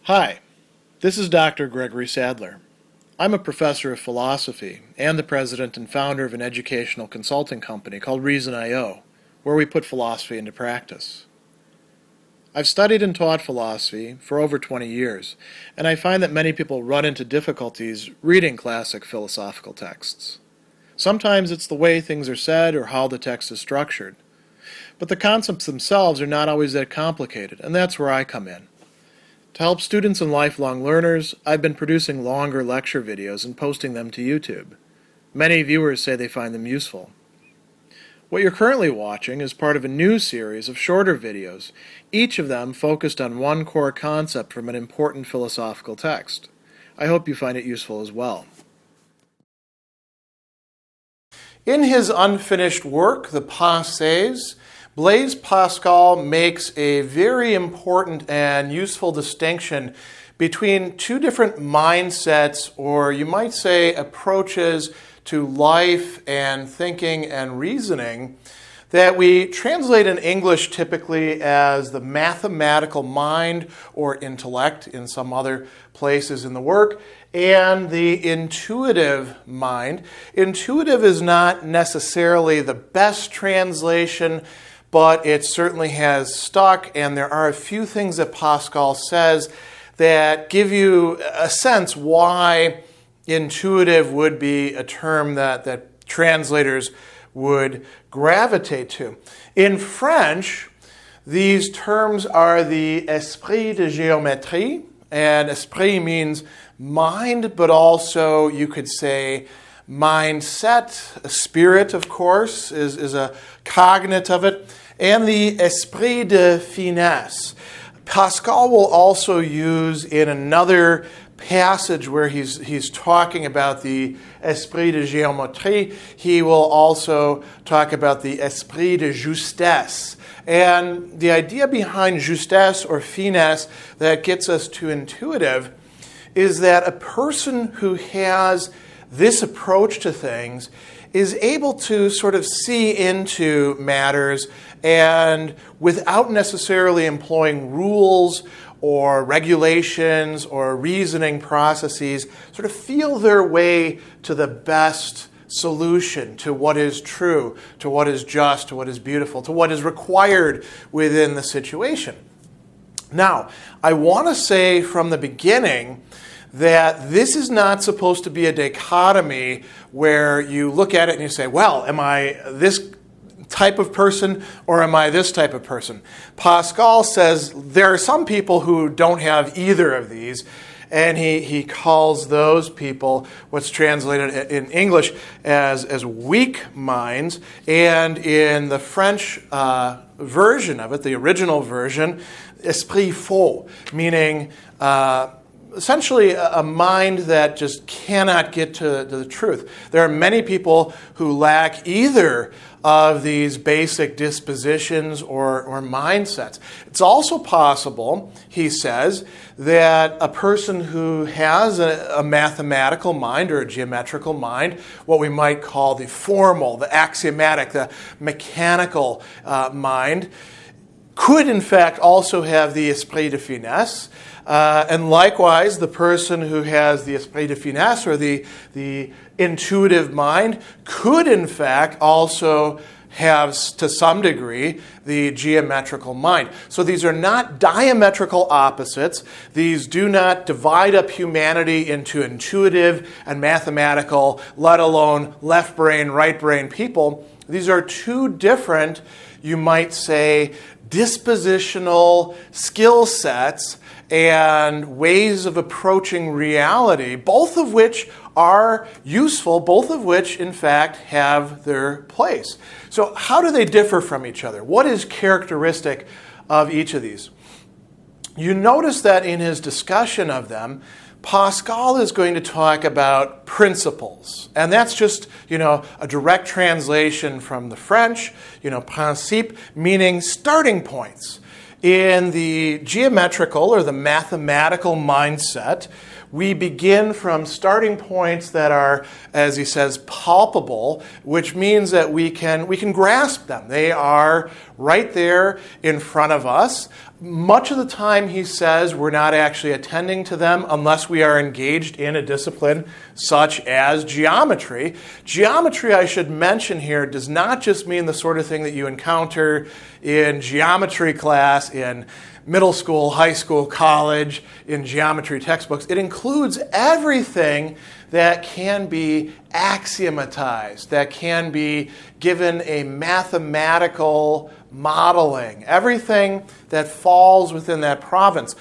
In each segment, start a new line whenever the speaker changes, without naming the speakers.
Hi, this is Dr. Gregory Sadler. I'm a professor of philosophy and the president and founder of an educational consulting company called Reason.io, where we put philosophy into practice. I've studied and taught philosophy for over 20 years, and I find that many people run into difficulties reading classic philosophical texts. Sometimes it's the way things are said or how the text is structured. But the concepts themselves are not always that complicated, and that's where I come in. To help students and lifelong learners, I've been producing longer lecture videos and posting them to YouTube. Many viewers say they find them useful. What you're currently watching is part of a new series of shorter videos, each of them focused on one core concept from an important philosophical text. I hope you find it useful as well. In his unfinished work, the Pensées, Blaise Pascal makes a very important and useful distinction between two different mindsets, or you might say approaches to life and thinking and reasoning, that we translate in English typically as the mathematical mind or intellect in some other places in the work, and the intuitive mind. Intuitive is not necessarily the best translation, but it certainly has stuck, and there are a few things that Pascal says that give you a sense why intuitive would be a term that translators would gravitate to. In French, these terms are the esprit de géométrie, and esprit means mind, but also you could say mindset. A spirit, of course, is a cognate of it. And the esprit de finesse. Pascal will also use in another passage where he's talking about the esprit de géométrie, he will also talk about the esprit de justesse. And the idea behind justesse or finesse that gets us to intuitive is that a person who has this approach to things is able to sort of see into matters and without necessarily employing rules or regulations or reasoning processes, sort of feel their way to the best solution, to what is true, to what is just, to what is beautiful, to what is required within the situation. Now, I want to say from the beginning that this is not supposed to be a dichotomy where you look at it and you say, well, am I this type of person or am I this type of person? Pascal says there are some people who don't have either of these, and he calls those people what's translated in English as weak minds, and in the French version of it, the original version, esprit faux, meaning essentially a mind that just cannot get to the truth. There are many people who lack either of these basic dispositions or mindsets. It's also possible, he says, that a person who has a mathematical mind or a geometrical mind, what we might call the formal, the axiomatic, the mechanical mind, could in fact also have the esprit de finesse. And likewise, the person who has the esprit de finesse or the intuitive mind could in fact also have, to some degree, the geometrical mind. So these are not diametrical opposites. These do not divide up humanity into intuitive and mathematical, let alone left brain, right brain people. These are two different, you might say, dispositional skill sets and ways of approaching reality, both of which are useful, both of which, in fact, have their place. So how do they differ from each other? What is characteristic of each of these? You notice that in his discussion of them, Pascal is going to talk about principles. And that's just, a direct translation from the French, principe, meaning starting points. In the geometrical or the mathematical mindset, we begin from starting points that are, as he says, palpable, which means that we can grasp them. They are right there in front of us. much of the time, he says, we're not actually attending to them unless we are engaged in a discipline such as geometry. Geometry, I should mention here, does not just mean the sort of thing that you encounter in geometry class in middle school, high school, college, in geometry textbooks. It includes everything that can be axiomatized, that can be given a mathematical modeling, everything that falls within that province.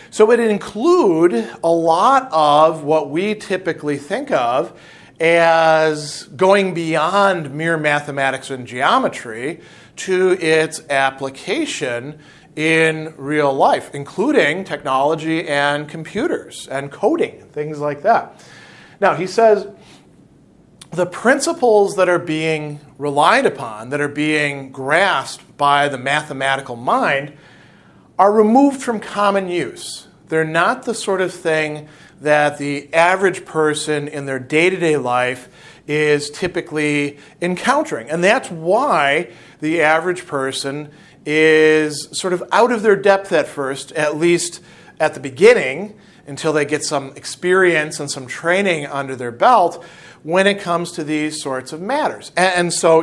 So it include a lot of what we typically think of as going beyond mere mathematics and geometry to its application in real life, including technology and computers and coding, things like that. Now, he says the principles that are being relied upon, that are being grasped by the mathematical mind, are removed from common use. They're not the sort of thing that the average person in their day-to-day life is typically encountering. And that's why the average person is sort of out of their depth at first, at least at the beginning, until they get some experience and some training under their belt when it comes to these sorts of matters. And so,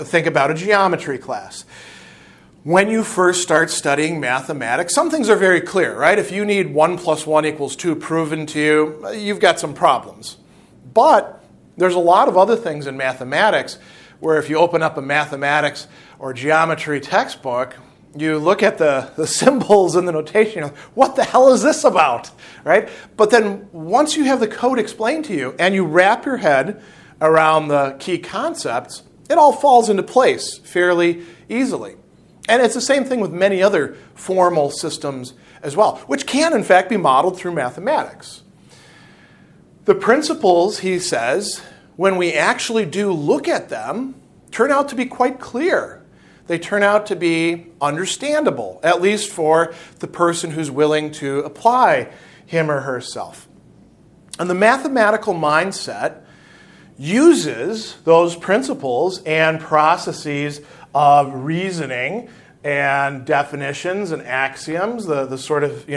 think about a geometry class. When you first start studying mathematics, some things are very clear, right? If you need 1 + 1 = 2 proven to you, you've got some problems. But there's a lot of other things in mathematics where if you open up a mathematics or geometry textbook, you look at the symbols and the notation, you're like, what the hell is this about, right? But then once you have the code explained to you and you wrap your head around the key concepts, it all falls into place fairly easily. And it's the same thing with many other formal systems as well, which can, in fact, be modeled through mathematics. The principles, he says, when we actually do look at them, turn out to be quite clear. They turn out to be understandable, at least for the person who's willing to apply him or herself. And the mathematical mindset uses those principles and processes of reasoning and definitions and axioms, the sort of,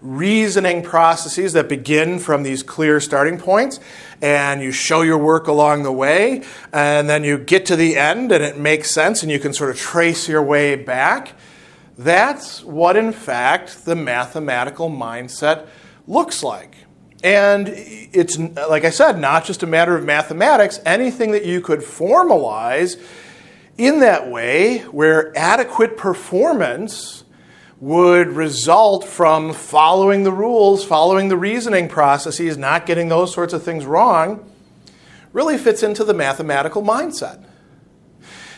reasoning processes that begin from these clear starting points, and you show your work along the way, and then you get to the end and it makes sense and you can sort of trace your way back. That's what, in fact, the mathematical mindset looks like. And it's, like I said, not just a matter of mathematics. Anything that you could formalize in that way, where adequate performance would result from following the rules, following the reasoning processes, not getting those sorts of things wrong, really fits into the mathematical mindset.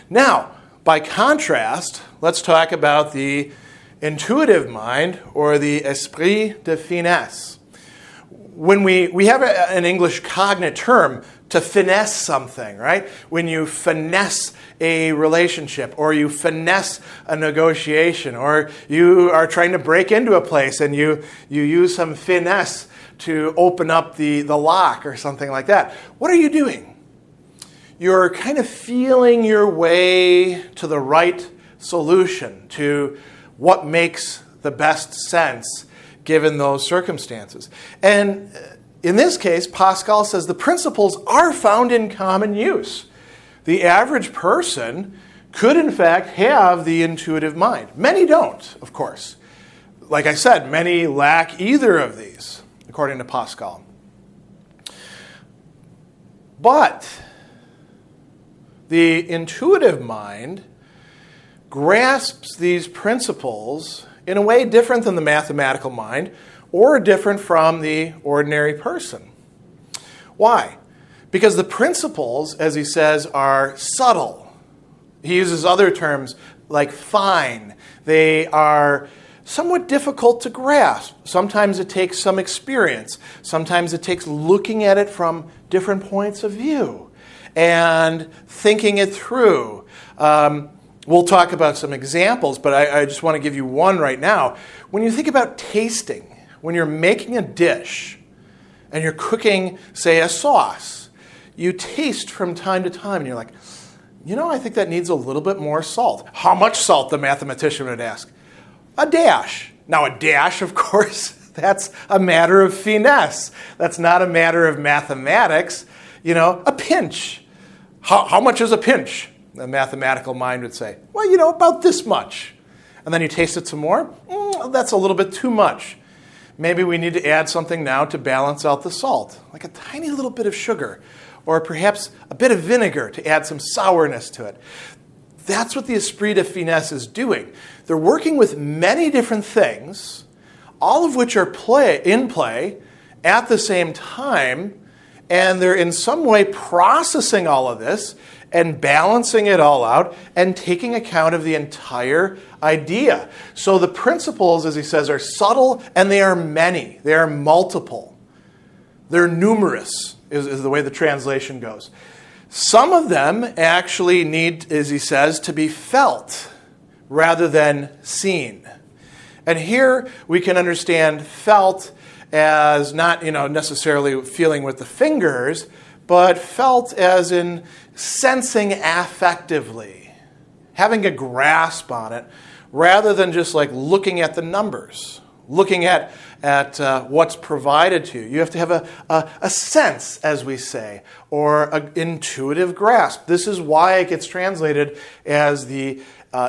Now, by contrast, let's talk about the intuitive mind, or the esprit de finesse. When we have an English cognate term, to finesse something, right? When you finesse a relationship, or you finesse a negotiation, or you are trying to break into a place and you use some finesse to open up the lock or something like that. What are you doing? You're kind of feeling your way to the right solution, to what makes the best sense given those circumstances. And in this case, Pascal says the principles are found in common use. The average person could, in fact, have the intuitive mind. Many don't, of course. Like I said, many lack either of these, according to Pascal. But the intuitive mind grasps these principles in a way different than the mathematical mind, or different from the ordinary person. Why? Because the principles, as he says, are subtle. He uses other terms like fine. They are somewhat difficult to grasp. Sometimes it takes some experience. Sometimes it takes looking at it from different points of view and thinking it through. We'll talk about some examples, but I just want to give you one right now. When you think about tasting, when you're making a dish and you're cooking, say, a sauce, you taste from time to time and you're like, I think that needs a little bit more salt. How much salt, the mathematician would ask. a dash. Now a dash, of course, that's a matter of finesse. That's not a matter of mathematics. A pinch. How much is a pinch? The mathematical mind would say, well, about this much. And then you taste it some more. That's a little bit too much. Maybe we need to add something now to balance out the salt, like a tiny little bit of sugar, or perhaps a bit of vinegar to add some sourness to it. That's what the esprit de finesse is doing. They're working with many different things, all of which are in play at the same time, and they're in some way processing all of this and balancing it all out and taking account of the entire idea. So the principles, as he says, are subtle and they are many. They are multiple. They're numerous, is the way the translation goes. Some of them actually need, as he says, to be felt rather than seen. And here we can understand felt as not, necessarily feeling with the fingers, but felt as in sensing affectively, having a grasp on it, rather than just like looking at the numbers, looking at what's provided to you. You have to have a sense, as we say, or an intuitive grasp. This is why it gets translated as the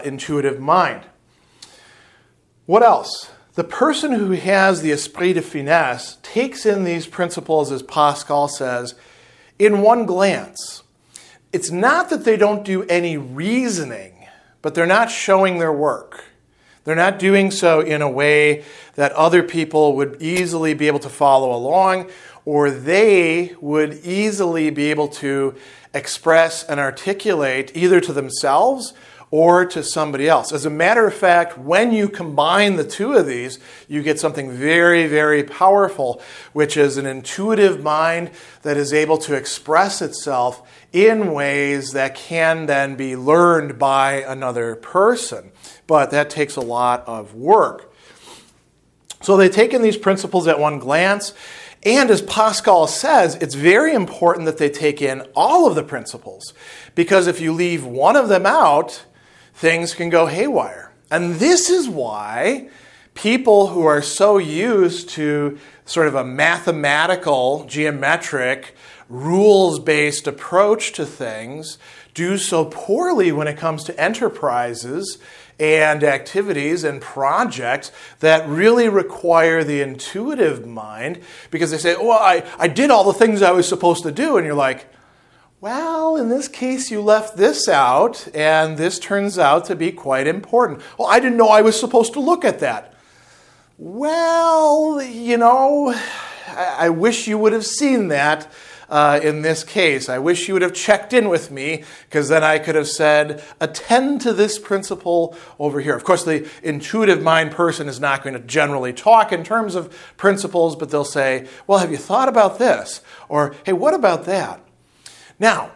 intuitive mind. What else? The person who has the esprit de finesse takes in these principles, as Pascal says, in one glance. It's not that they don't do any reasoning, but they're not showing their work. They're not doing so in a way that other people would easily be able to follow along, or they would easily be able to express and articulate either to themselves or to somebody else. As a matter of fact, when you combine the two of these, you get something very, very powerful, which is an intuitive mind that is able to express itself in ways that can then be learned by another person. But that takes a lot of work. So they take in these principles at one glance, and as Pascal says, it's very important that they take in all of the principles, because if you leave one of them out, things can go haywire. And this is why people who are so used to sort of a mathematical, geometric, rules-based approach to things do so poorly when it comes to enterprises and activities and projects that really require the intuitive mind, because they say, I did all the things I was supposed to do. And you're like, well, in this case, you left this out, and this turns out to be quite important. Well, I didn't know I was supposed to look at that. Well, I wish you would have seen that in this case. I wish you would have checked in with me, because then I could have said, attend to this principle over here. Of course, the intuitive mind person is not going to generally talk in terms of principles, but they'll say, well, have you thought about this? Or, hey, what about that? Now,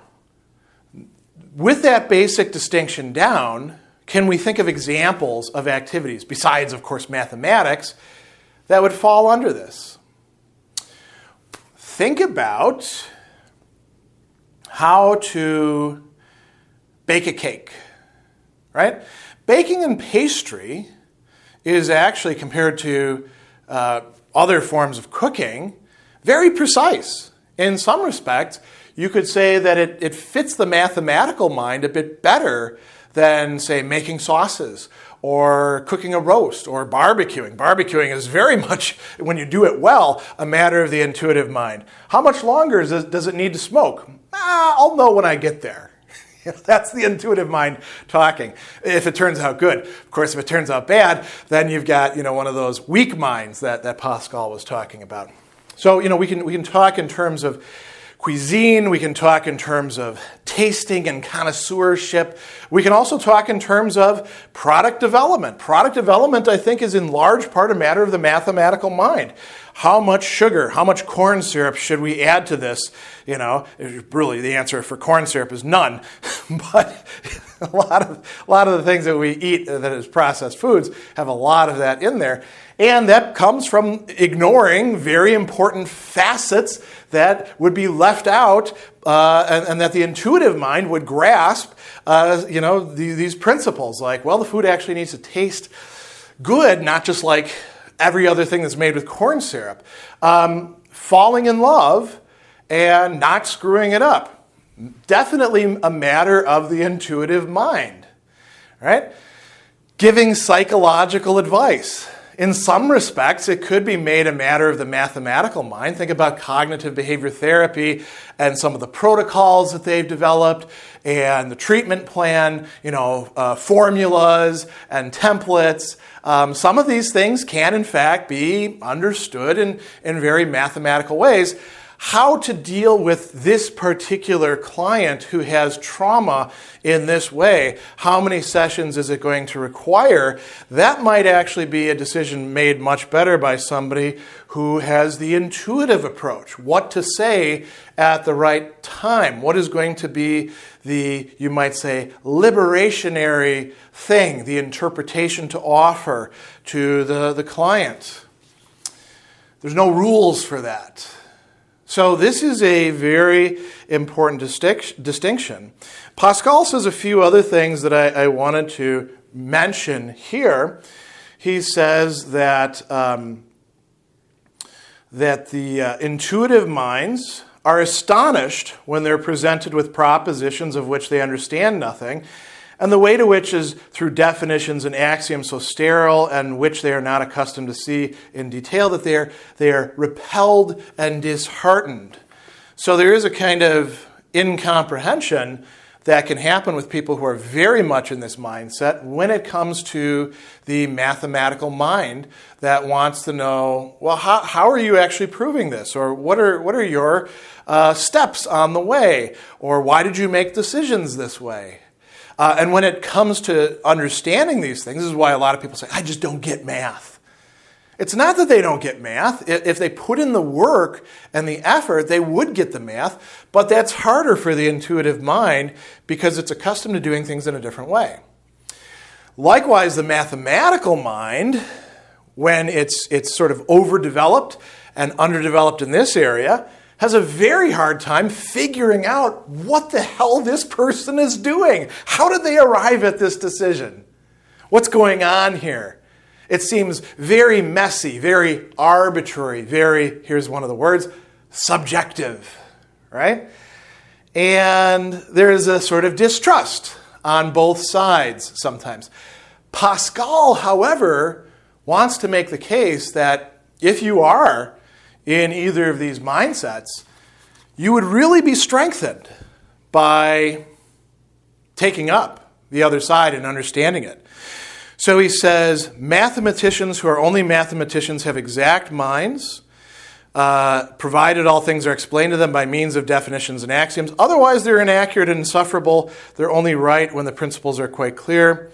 with that basic distinction down, can we think of examples of activities, besides, of course, mathematics, that would fall under this? Think about how to bake a cake, right? Baking and pastry is actually, compared to other forms of cooking, very precise. In some respects, you could say that it fits the mathematical mind a bit better than, say, making sauces or cooking a roast or barbecuing. Barbecuing is very much, when you do it well, a matter of the intuitive mind. How much longer does it need to smoke? I'll know when I get there. That's the intuitive mind talking, if it turns out good. Of course, if it turns out bad, then you've got one of those weak minds that Pascal was talking about. So we can talk in terms of cuisine, we can talk in terms of tasting and connoisseurship. We can also talk in terms of product development. Product development, I think, is in large part a matter of the mathematical mind. How much sugar, how much corn syrup should we add to this? Really the answer for corn syrup is none. But a lot of the things that we eat that is processed foods have a lot of that in there. And that comes from ignoring very important facets that would be left out and that the intuitive mind would grasp, these principles. Like, well, the food actually needs to taste good, not just like every other thing that's made with corn syrup. Falling in love and not screwing it up. Definitely a matter of the intuitive mind, right? Giving psychological advice. In some respects, it could be made a matter of the mathematical mind. Think about cognitive behavior therapy and some of the protocols that they've developed and the treatment plan, formulas and templates. Some of these things can, in fact, be understood in very mathematical ways. How to deal with this particular client who has trauma in this way, how many sessions is it going to require? That might actually be a decision made much better by somebody who has the intuitive approach. What to say at the right time. What is going to be the, you might say, liberationary thing, the interpretation to offer to the client. There's no rules for that. So this is a very important distinction. Pascal says a few other things that I wanted to mention here. He says that the intuitive minds are astonished when they're presented with propositions of which they understand nothing, and the way to which is through definitions and axioms so sterile and which they are not accustomed to see in detail, that they are repelled and disheartened. So there is a kind of incomprehension that can happen with people who are very much in this mindset when it comes to the mathematical mind that wants to know, well, how are you actually proving this? Or what are your steps on the way? Or why did you make decisions this way? And when it comes to understanding these things, this is why a lot of people say, I just don't get math. It's not that they don't get math. If they put in the work and the effort, they would get the math. But that's harder for the intuitive mind because it's accustomed to doing things in a different way. Likewise, the mathematical mind, when it's sort of overdeveloped and underdeveloped in this area, has a very hard time figuring out what the hell this person is doing. How did they arrive at this decision? What's going on here? It seems very messy, very arbitrary, very, here's one of the words, subjective, right? And there is a sort of distrust on both sides sometimes. Pascal, however, wants to make the case that if you are in either of these mindsets, you would really be strengthened by taking up the other side and understanding it. So he says, mathematicians who are only mathematicians have exact minds, provided all things are explained to them by means of definitions and axioms. Otherwise, they're inaccurate and insufferable. They're only right when the principles are quite clear.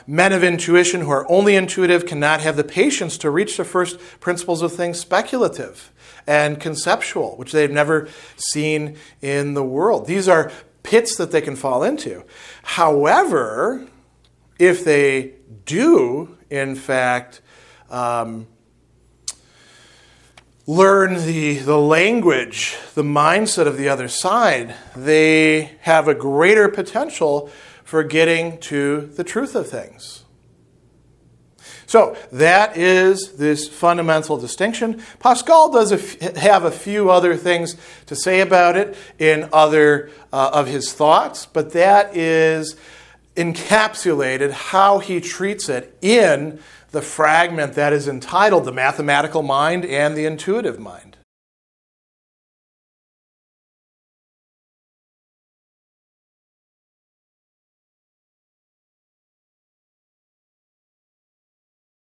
Men of intuition who are only intuitive cannot have the patience to reach the first principles of things speculative and conceptual, which they've never seen in the world. These are pits that they can fall into. However, if they do, in fact, learn the language, the mindset of the other side, they have a greater potential for getting to the truth of things. So that is this fundamental distinction. Pascal does have a few other things to say about it in other of his thoughts, but that is encapsulated how he treats it in the fragment that is entitled The Mathematical Mind and the Intuitive Mind.